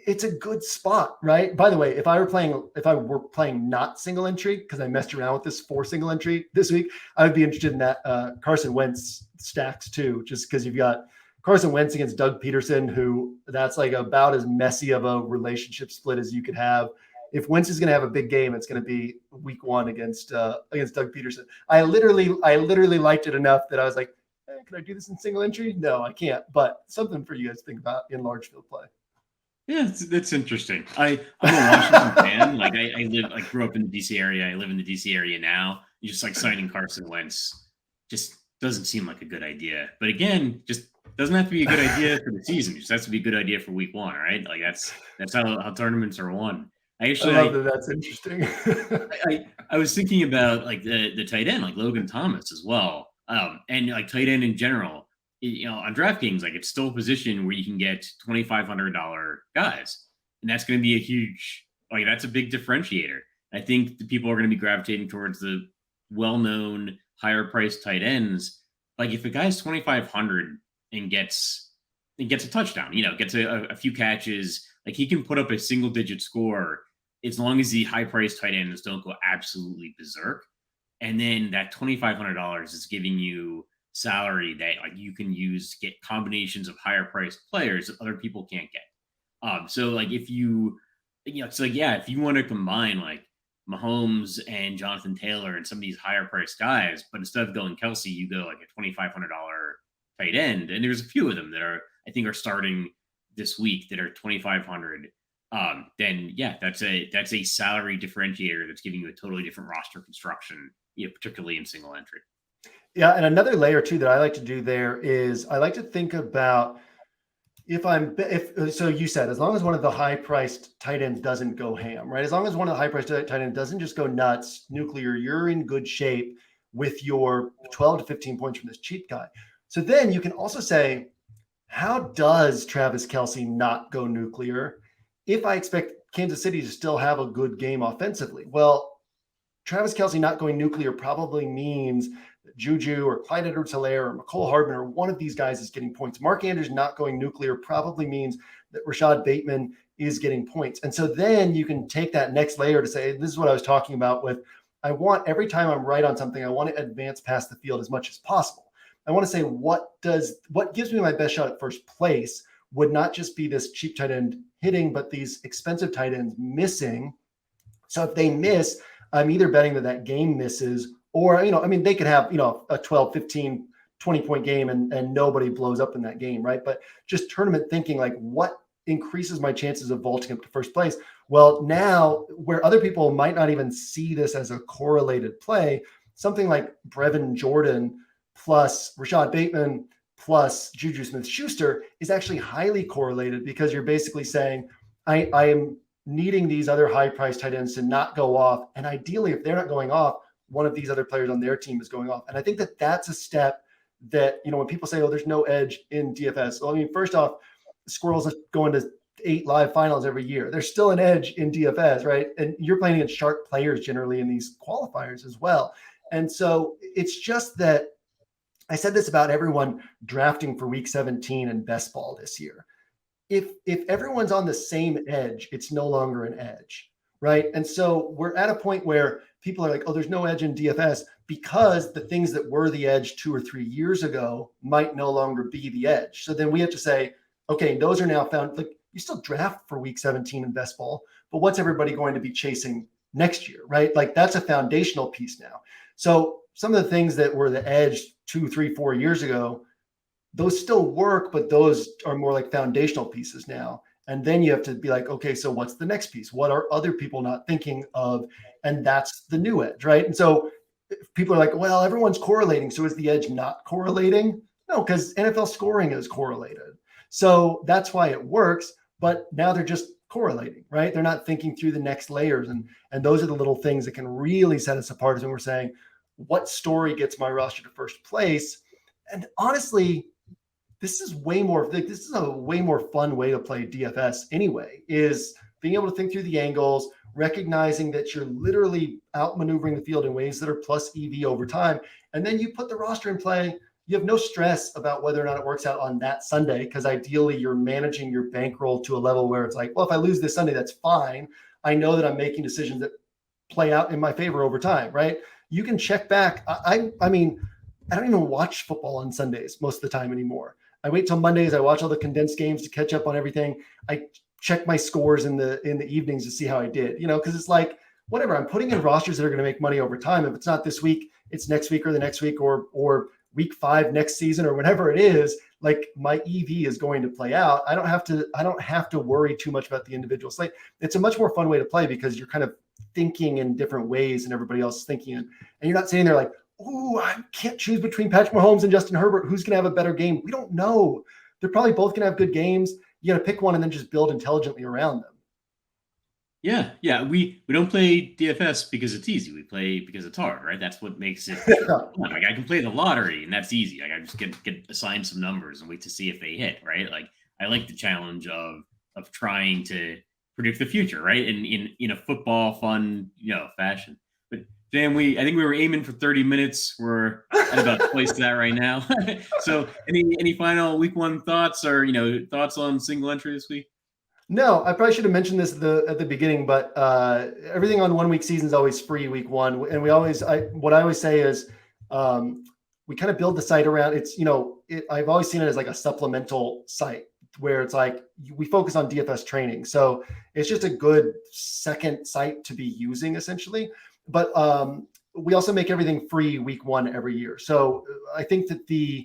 It's a good spot, right? By the way, if I were playing not single entry, because I messed around with this 4 single entry this week, I would be interested in that Carson Wentz stacks too, just because you've got Carson Wentz against Doug Peterson, who that's like about as messy of a relationship split as you could have. If Wentz is going to have a big game, it's going to be week one against Doug Peterson. I literally liked it enough that I was like, can I do this in single entry? No, I can't. But something for you guys to think about in large field play. Yeah, that's interesting. I'm a Washington fan. Like I grew up in the DC area. I live in the DC area now. Just like signing Carson Wentz just doesn't seem like a good idea. But again, just doesn't have to be a good idea for the season. It just has to be a good idea for week one, right? Like that's how tournaments are won. I love that. That's interesting. I was thinking about like the tight end, like Logan Thomas as well, and like tight end in general. On DraftKings, like it's still a position where you can get $2,500 guys, and that's going to be that's a big differentiator. I think the people are going to be gravitating towards the well-known, higher-priced tight ends. Like if a guy's 2,500 and gets a touchdown, gets a few catches, like he can put up a single-digit score as long as the high-priced tight ends don't go absolutely berserk. And then that $2,500 is giving you salary that like you can use to get combinations of higher priced players that other people can't get. So like if you if you want to combine like Mahomes and Jonathan Taylor and some of these higher priced guys, but instead of going Kelsey, you go like a $2,500 tight end, and there's a few of them that are starting this week that are 2,500. Then yeah, that's a salary differentiator that's giving you a totally different roster construction, particularly in single entry. Yeah, and another layer too that I like to do there is I like to think about so you said as long as one of the high priced tight ends doesn't go ham, right? As long as one of the high priced tight ends doesn't just go nuts, nuclear, you're in good shape with your 12 to 15 points from this cheap guy. So then you can also say, how does Travis Kelce not go nuclear if I expect Kansas City to still have a good game offensively? Well, Travis Kelce not going nuclear probably means that Juju or Clyde Edwards-Helaire or McCole Hardman or one of these guys is getting points. Mark Andrews not going nuclear probably means that Rashad Bateman is getting points. And so then you can take that next layer to say, this is what I was talking about with, I want every time I'm right on something, I want to advance past the field as much as possible. I want to say, what gives me my best shot at first place would not just be this cheap tight end hitting, but these expensive tight ends missing. So if they miss, I'm either betting that game misses, or, they could have, a 12, 15, 20 point game and nobody blows up in that game, right? But just tournament thinking, like, what increases my chances of vaulting up to first place? Well, now where other people might not even see this as a correlated play, something like Brevin Jordan plus Rashad Bateman plus Juju Smith-Schuster is actually highly correlated, because you're basically saying, I am needing these other high-priced tight ends to not go off. And ideally, if they're not going off, one of these other players on their team is going off. And I think that that's a step that, when people say, oh, there's no edge in DFS. Well, first off, the Squirrels are going to 8 live finals every year. There's still an edge in DFS, right? And you're playing against sharp players generally in these qualifiers as well. And so it's just that I said this about everyone drafting for week 17 in best ball this year. If everyone's on the same edge, it's no longer an edge, right? And so we're at a point where people are like, oh, there's no edge in DFS, because the things that were the edge 2 or 3 years ago might no longer be the edge. So then we have to say, okay, those are now found. Like, you still draft for week 17 in best ball, but what's everybody going to be chasing next year, right? Like, that's a foundational piece now. So some of the things that were the edge 2, 3, 4 years ago, those still work, but those are more like foundational pieces now. And then you have to be like, okay, so what's the next piece? What are other people not thinking of? And that's the new edge, right? And so people are like, well, everyone's correlating, so is the edge not correlating? No, because NFL scoring is correlated. So that's why it works, but now they're just correlating, right? They're not thinking through the next layers. And those are the little things that can really set us apart, as when we're saying, what story gets my roster to first place? And honestly, this is a way more fun way to play DFS anyway, is being able to think through the angles, recognizing that you're literally outmaneuvering the field in ways that are plus EV over time. And then you put the roster in play. You have no stress about whether or not it works out on that Sunday, because ideally you're managing your bankroll to a level where it's like, well, if I lose this Sunday, that's fine. I know that I'm making decisions that play out in my favor over time, right? You can check back. I mean, I don't even watch football on Sundays most of the time anymore. I wait till Mondays. I watch all the condensed games to catch up on everything. I check my scores in the evenings to see how I did, because it's like, whatever, I'm putting in rosters that are going to make money over time. If it's not this week, it's next week or the next week or week 5 next season or whenever it is. Like, my EV is going to play out. I don't have to worry too much about the individual slate. It's a much more fun way to play, because you're kind of thinking in different ways than everybody else is thinking. And you're not sitting there like, ooh, I can't choose between Patrick Mahomes and Justin Herbert. Who's going to have a better game? We don't know. They're probably both going to have good games. You got to pick one and then just build intelligently around them. Yeah. We don't play DFS because it's easy. We play because it's hard, right? That's what makes it fun. Like, I can play the lottery, and that's easy. Like, I just get assigned some numbers and wait to see if they hit, right? Like, I like the challenge of trying to predict the future, right? In a football fun, fashion. But Dan, I think we were aiming for 30 minutes. We're at about twice that right now. So any final week 1 thoughts, or thoughts on single entry this week? No, I probably should have mentioned this at the beginning, but everything on 1 week season is always free week 1. And what I always say is, we kind of build the site around it's, I've always seen it as like a supplemental site, where it's like we focus on DFS training. So it's just a good second site to be using, essentially. But we also make everything free week 1 every year. So I think that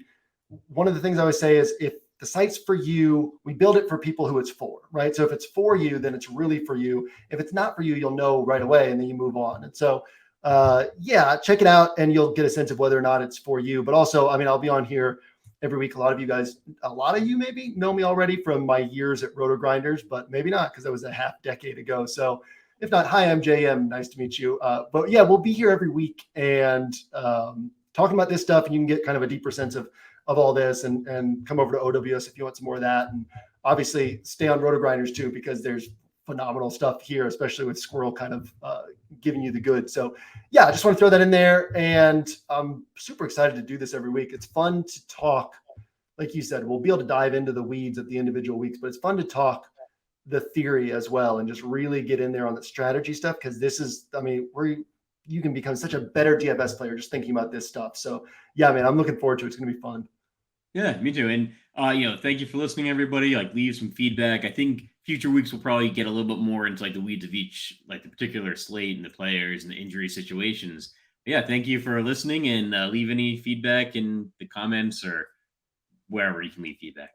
one of the things I always say is, if the site's for you, we build it for people who it's for, right? So if it's for you, then it's really for you. If it's not for you, you'll know right away, and then you move on. And so yeah, check it out and you'll get a sense of whether or not it's for you. But also, I mean, I'll be on here every week. A lot of you maybe know me already from my years at RotoGrinders, but maybe not because that was a half decade ago. So if not, hi, I'm JM. Nice to meet you. But yeah, we'll be here every week and talking about this stuff, and you can get kind of a deeper sense of all this, and come over to OWS if you want some more of that. And obviously stay on RotoGrinders too, because there's phenomenal stuff here, especially with Squirrel kind of giving you the good. So yeah, I just want to throw that in there. And I'm super excited to do this every week. It's fun to talk. Like you said, we'll be able to dive into the weeds at the individual weeks, but it's fun to talk the theory as well and just really get in there on the strategy stuff. Cause this is, I mean, where you can become such a better DFS player just thinking about this stuff. So yeah, man, I'm looking forward to it. It's going to be fun. Yeah, me too. And thank you for listening, everybody. Like, leave some feedback. I think future weeks will probably get a little bit more into like the weeds of each, like the particular slate and the players and the injury situations. But yeah, thank you for listening, and leave any feedback in the comments or wherever you can leave feedback.